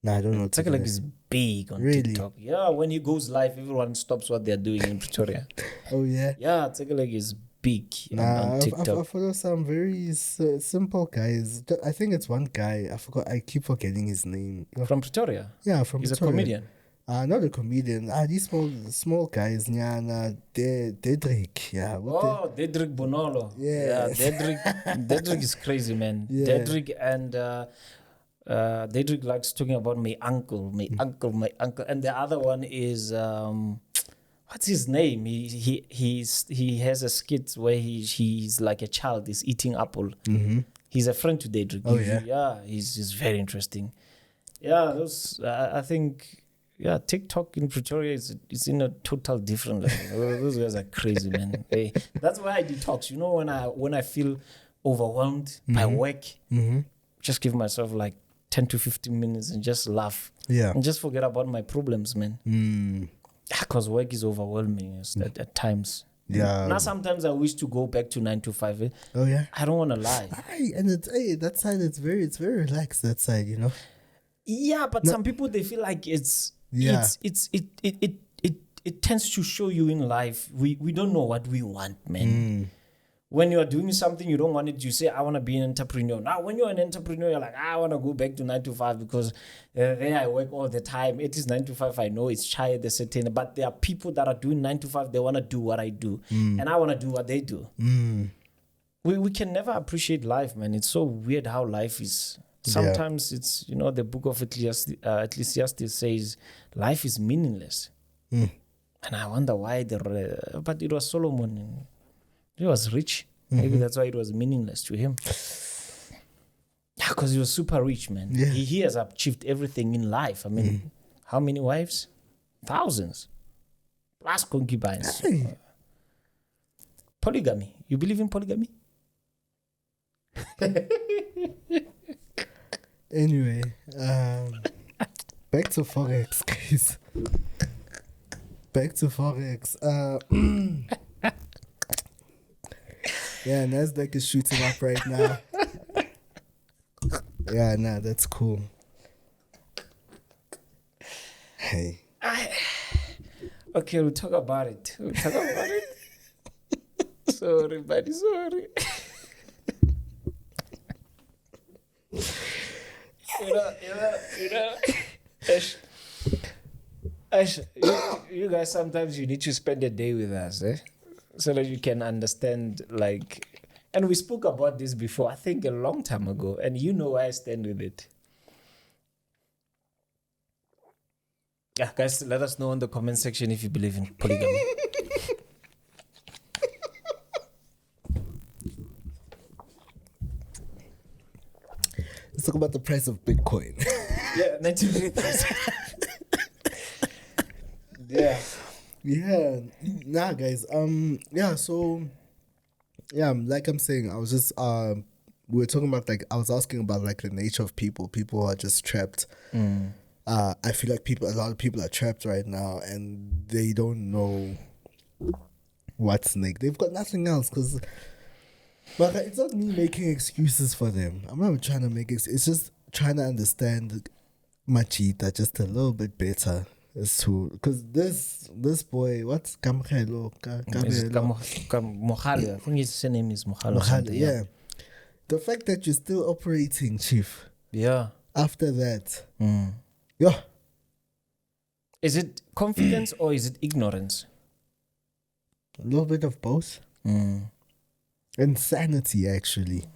I don't know. Tsegeleke is big on TikTok. Yeah, when he goes live, everyone stops what they're doing in Pretoria. Oh, yeah? Yeah, Tsegeleke is big on TikTok. I follow some very simple guys. I think it's one guy. I keep forgetting his name. From Pretoria? Yeah, from He's Pretoria. A comedian? Not a comedian. These small guys. Dedrick. Yeah. Dedrick Bonolo. Yeah. Dedrick is crazy, man. Yeah. Dedrick and Dedrick likes talking about my uncle. And the other one is what's his name? He has a skit where he's like a child. He's eating apple. Mm-hmm. He's a friend to Dedrick. Oh, yeah. Yeah, he's very interesting. Yeah, those I think. Yeah, TikTok in Pretoria is in a total different level. Those guys are crazy, man. That's why I detox. You know, when I feel overwhelmed by work, just give myself like 10 to 15 minutes and just laugh. Yeah. And just forget about my problems, man. Because work is overwhelming at times. Yeah. Now sometimes I wish to go back to 9 to 5. Oh, yeah. I don't want to lie. And that side it's very relaxed, that side, you know. Yeah, but some people, they feel like it tends to show you in life. We don't know what we want, man. When you are doing something you don't want it, you say, I want to be an entrepreneur. Now, when you're an entrepreneur, you're like, I want to go back to 9 to 5 because there I work all the time. It is 9 to 5. I know it's shy at the certain, but there are people that are doing 9 to 5. They want to do what I do, and I want to do what they do. We can never appreciate life, man. It's so weird how life is. Sometimes it's, the book of Ecclesiastes says life is meaningless. And I wonder why but it was Solomon. He was rich. Maybe that's why it was meaningless to him. Yeah, because he was super rich, man. Yeah. He has achieved everything in life. I mean, how many wives? Thousands. Plus concubines. Hey. Polygamy. You believe in polygamy? Anyway, back to Forex, guys. Back to Forex. Yeah, Nasdaq is shooting up right now. Yeah, nah, that's cool. Hey. Okay, we'll talk about it. Sorry, buddy, sorry. You know, Ash, you guys, sometimes you need to spend a day with us, so that you can understand, and we spoke about this before, I think a long time ago, and you know where I stand with it. Guys, let us know in the comment section if you believe in polygamy. Let's talk about the price of Bitcoin. Yeah, 93,000. Yeah. Yeah. Nah, guys. Like I'm saying, I was just we were talking about, like, I was asking about, like, the nature of people. People who are just trapped. I feel like a lot of people are trapped right now, and they don't know what's next. They've got nothing else, but it's not me making excuses for them. I'm not trying to make it's just trying to understand Machita just a little bit better as to, because this boy, what's Kamkhelo? Mohale. I think his name is Mohale. Mohale, yeah. The fact that you're still operating, Chief. Yeah. After that. Yeah. Is it confidence or is it ignorance? A little bit of both. Insanity, actually.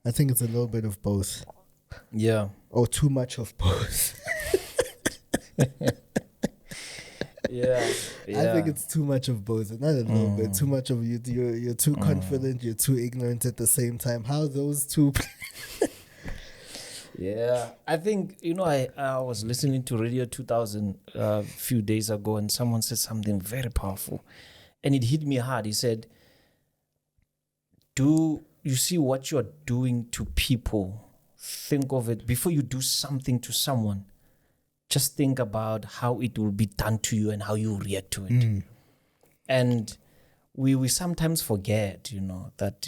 I think it's a little bit of both. Yeah. Or too much of both. Yeah. I think it's too much of both. Not a little bit. Too much of you. You're too confident. You're too ignorant at the same time. How those two... Yeah, I think, I was listening to Radio 2000 a few days ago, and someone said something very powerful, and it hit me hard. He said, do you see what you're doing to people? Think of it before you do something to someone. Just think about how it will be done to you and how you react to it. And we sometimes forget, that,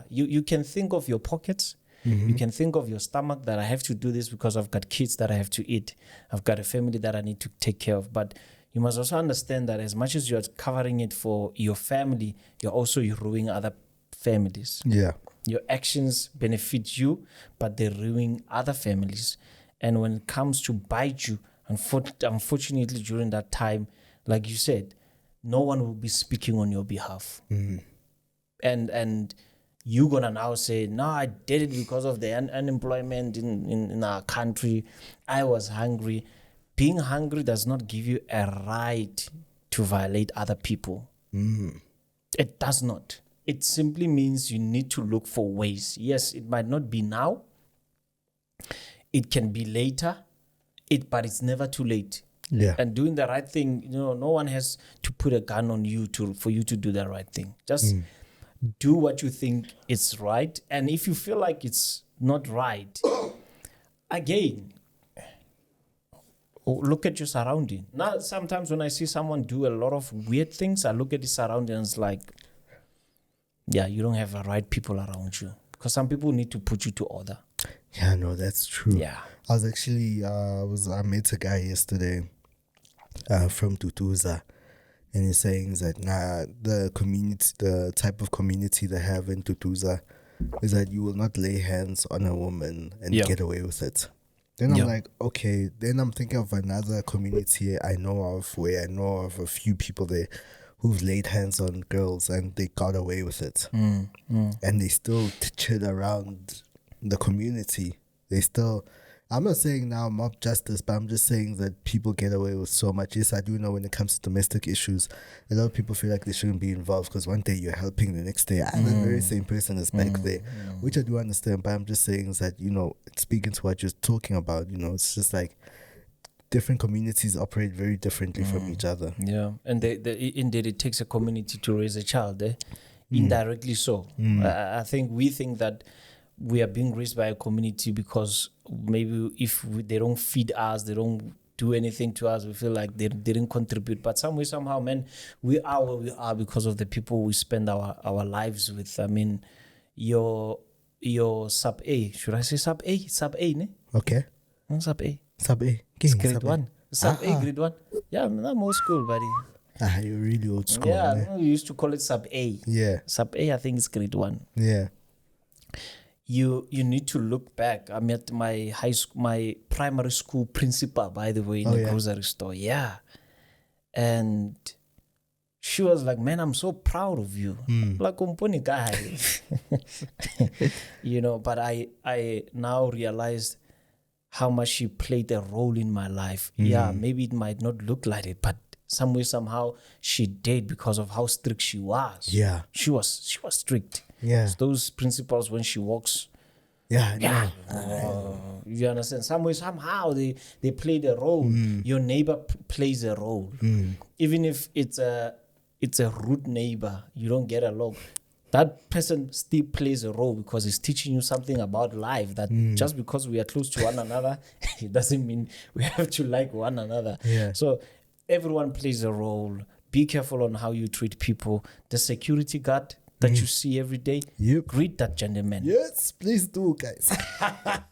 you can think of your pockets. You can think of your stomach, that I have to do this because I've got kids that I have to eat. I've got a family that I need to take care of. But you must also understand that as much as you're covering it for your family, you're also ruining other families. Yeah. Your actions benefit you, but they ruin other families. And when it comes to bite you, unfortunately, during that time, like you said, no one will be speaking on your behalf. And you're going to now say, no, I did it because of the unemployment in our country. I was hungry. Being hungry does not give you a right to violate other people. It does not. It simply means you need to look for ways. Yes, it might not be now. It can be later, but it's never too late. Yeah. And doing the right thing, no one has to put a gun on you for you to do the right thing. Just do what you think is right. And if you feel like it's not right, again, look at your surrounding. Now, sometimes when I see someone do a lot of weird things, I look at the surroundings like, yeah, you don't have the right people around you. Because some people need to put you to order. Yeah, no, that's true. Yeah. I was actually, I met a guy yesterday from Tutuza. And he's saying that the type of community they have in Tutuza is that you will not lay hands on a woman and get away with it. Then I'm like, okay. Then I'm thinking of another community I know of, where I know of a few people there who've laid hands on girls and they got away with it. And they still chill around the community. They still... I'm not saying now mob justice, but I'm just saying that people get away with so much. Yes, I do know when it comes to domestic issues, a lot of people feel like they shouldn't be involved because one day you're helping, the next day the very same person is back there, which I do understand. But I'm just saying that, speaking to what you're talking about, it's just like different communities operate very differently from each other. Yeah, and indeed it takes a community to raise a child, indirectly so. I think we think that we are being raised by a community because maybe if they don't feed us, they don't do anything to us, we feel like they didn't contribute. But somehow, man, we are where we are because of the people we spend our lives with. I mean, your sub A, should I say sub A? Sub A, ne? Okay. Sub A. Sub A. It's grade 1. Sub A, grade 1. Yeah, I'm old school, buddy. You're really old school. Yeah, we used to call it sub A. Yeah. Sub A, I think it's grade 1. Yeah. You need to look back. I met my my primary school principal, by the way, in the grocery store. Yeah. And she was like, man, I'm so proud of you. Like, umponi guy. But I now realized how much she played a role in my life. Yeah, maybe it might not look like it, but some way, somehow, she did because of how strict she was. Yeah. She was strict. Yeah. So those principles, when she walks, Yeah. you understand? Some way, somehow, they played a role. Your neighbor plays a role. Even if it's a rude neighbor, you don't get along. That person still plays a role because he's teaching you something about life, that just because we are close to one another, it doesn't mean we have to like one another. Yeah. So everyone plays a role. Be careful on how you treat people. The security guard that you see every day, greet that gentleman. Yes, please do, guys.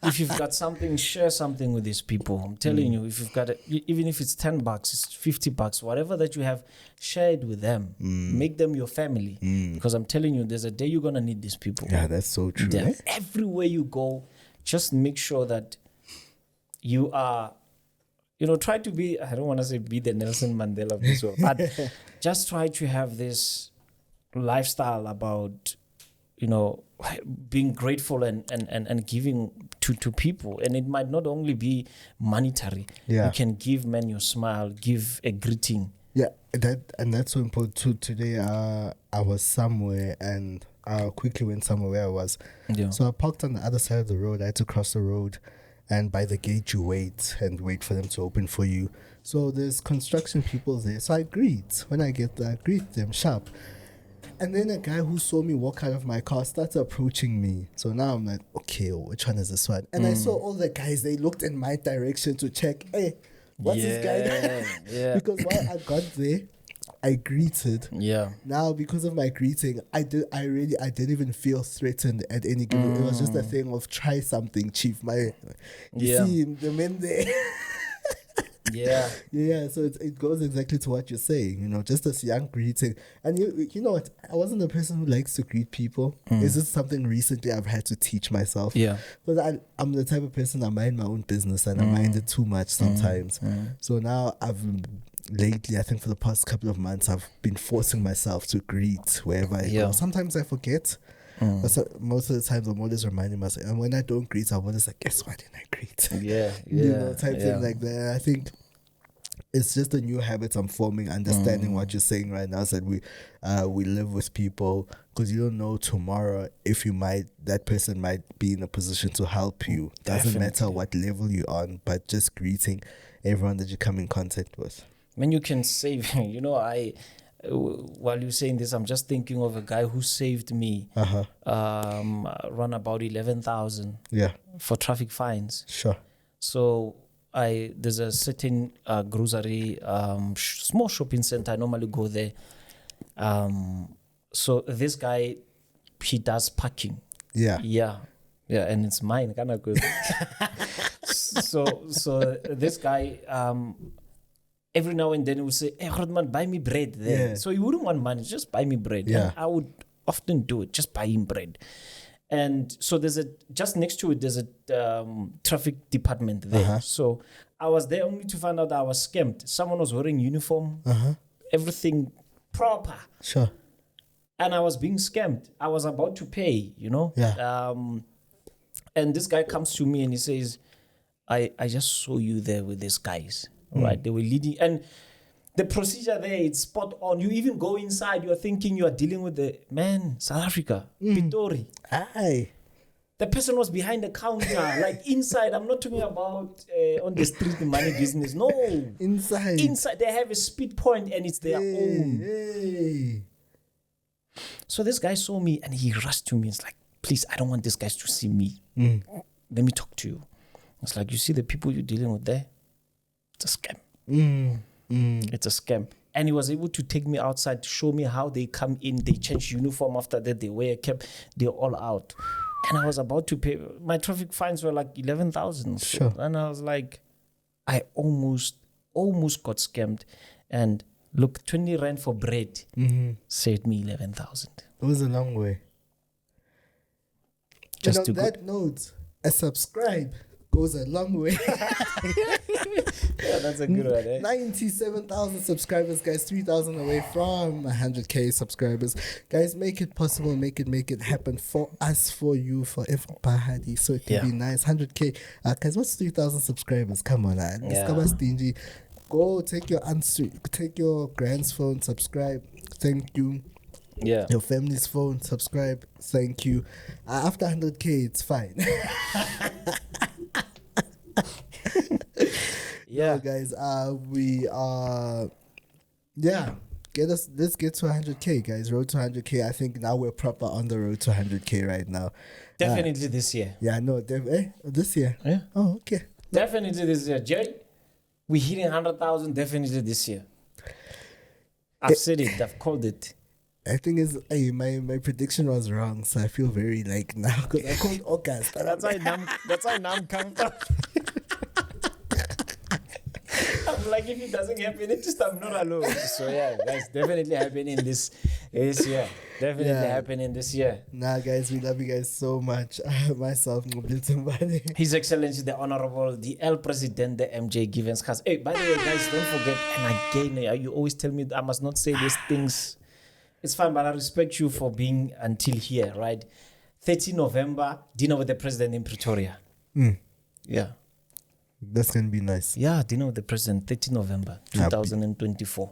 If you've got something, share something with these people. I'm telling you, if you've got even if it's $10, it's $50, whatever that you have, share it with them. Make them your family. Because I'm telling you, there's a day you're gonna need these people. Yeah, that's so true. Yeah. Everywhere you go, just make sure that you are, try to be, I don't want to say be the Nelson Mandela of this world, but just try to have this lifestyle about, being grateful and giving to people. And it might not only be monetary. Yeah. You can give men your smile, give a greeting. Yeah, that's so important too. Today, I was somewhere and I quickly went somewhere where I was. Yeah. So I parked on the other side of the road. I had to cross the road, and by the gate you wait for them to open for you. So there's construction people there. So I greet. When I get there, I greet them sharp. And then a guy who saw me walk out of my car starts approaching me. So now I'm like, okay, which one is this one? And I saw all the guys, they looked in my direction to check, hey, what's this guy? Yeah. Because while I got there, I greeted. Yeah. Now, because of my greeting, I didn't even feel threatened at any given. It was just a thing of try something, chief. You see the men there. Yeah. Yeah, so it goes exactly to what you're saying, just this young greeting. And you know what? I wasn't a person who likes to greet people. It's just something recently I've had to teach myself. Yeah. Because I'm the type of person, I mind my own business and I mind it too much sometimes. So now lately, I think for the past couple of months, I've been forcing myself to greet wherever I go. Sometimes I forget. But most of the times I'm always reminding myself, and when I don't greet, I'm always like, guess why didn't I greet? Yeah. Type thing like that. I think it's just a new habit I'm forming, understanding what you're saying right now, is that we live with people, because you don't know tomorrow if that person might be in a position to help you. Doesn't matter what level you're on, but just greeting everyone that you come in contact with. When you can save, while you're saying this, I'm just thinking of a guy who saved me around about 11,000 for traffic fines. Sure. So there's a certain grocery small shopping center. I normally go there. So this guy, he does parking. Yeah, and it's mine. Kind of good. So this guy, every now and then he would say, "Hey, Rodman, buy me bread there." So he wouldn't want money, just buy me bread. Yeah. And I would often do it, just buy him bread. And so just next to it, there's a traffic department there. So I was there only to find out that I was scammed. Someone was wearing uniform, everything proper. Sure. And I was being scammed. I was about to pay, Yeah. And this guy comes to me and he says, I just saw you there with these guys. Right? They were leading. And the procedure there, it's spot on. You even go inside, you're thinking you are dealing with South Africa, Pretoria. Aye. The person was behind the counter, like inside. I'm not talking about on the street money business. No. Inside. Inside, they have a speed point and it's their own. Hey. So this guy saw me and he rushed to me. It's like, please, I don't want these guys to see me. Let me talk to you. It's like, you see the people you're dealing with there? It's a scam. It's a scam. And he was able to take me outside to show me how they come in. They change uniform after that. They wear a cap. They're all out. And I was about to pay. My traffic fines were like 11,000. Sure. And I was like, I almost got scammed. And look, 20 rand for bread saved me 11,000. It was a long way. Just and on that note, subscribe goes a long way. Yeah, that's a good one, eh? 97,000 subscribers, guys. 3,000 away from 100K subscribers. Guys, make it possible. Make it happen for us, for you, for everybody. So it can be nice. 100K. Guys, what's 3,000 subscribers? Come on, man. Yeah. Stingy. Go take your grand's phone, subscribe. Thank you. Yeah. Your family's phone, subscribe. Thank you. After 100K, it's fine. Yeah. So guys, we are, let's get to 100K, guys. Road to 100K. I think now we're proper on the road to 100K right now. Definitely this year. Yeah, no, this year. Yeah. Oh, okay. Definitely this year. Jerry, we're hitting 100,000 definitely this year. I've said it. I've called it. I think my prediction was wrong, so I feel very like now because I called August. That's why now I'm comfortable. I'm like, if it doesn't happen, it's just I'm not alone. So yeah, guys, definitely happening this year. Definitely happening this year. Nah, guys, we love you guys so much. Myself, Nqobile Tembane. His Excellency, the Honorable, the El President, the MJ Givens Kgasi. Hey, by the way, guys, don't forget, and again, you always tell me I must not say these things. It's fine, but I respect you for being until here, right? 30 November, dinner with the President in Pretoria. Yeah. That's going to be nice. Yeah, dinner with the President, 30 November, 2024.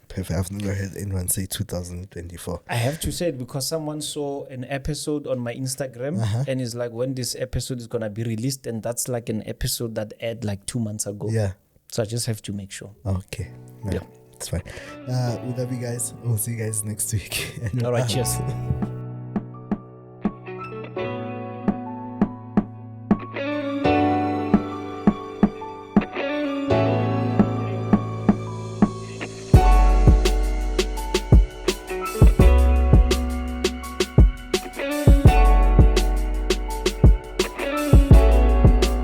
Perfect. I've never heard anyone say 2024. I have to say it because someone saw an episode on my Instagram and is like, when this episode is going to be released, and that's like an episode that aired like 2 months ago. Yeah. So I just have to make sure. Okay. Yeah. It's fine. We love you guys. We'll see you guys next week. All right, cheers.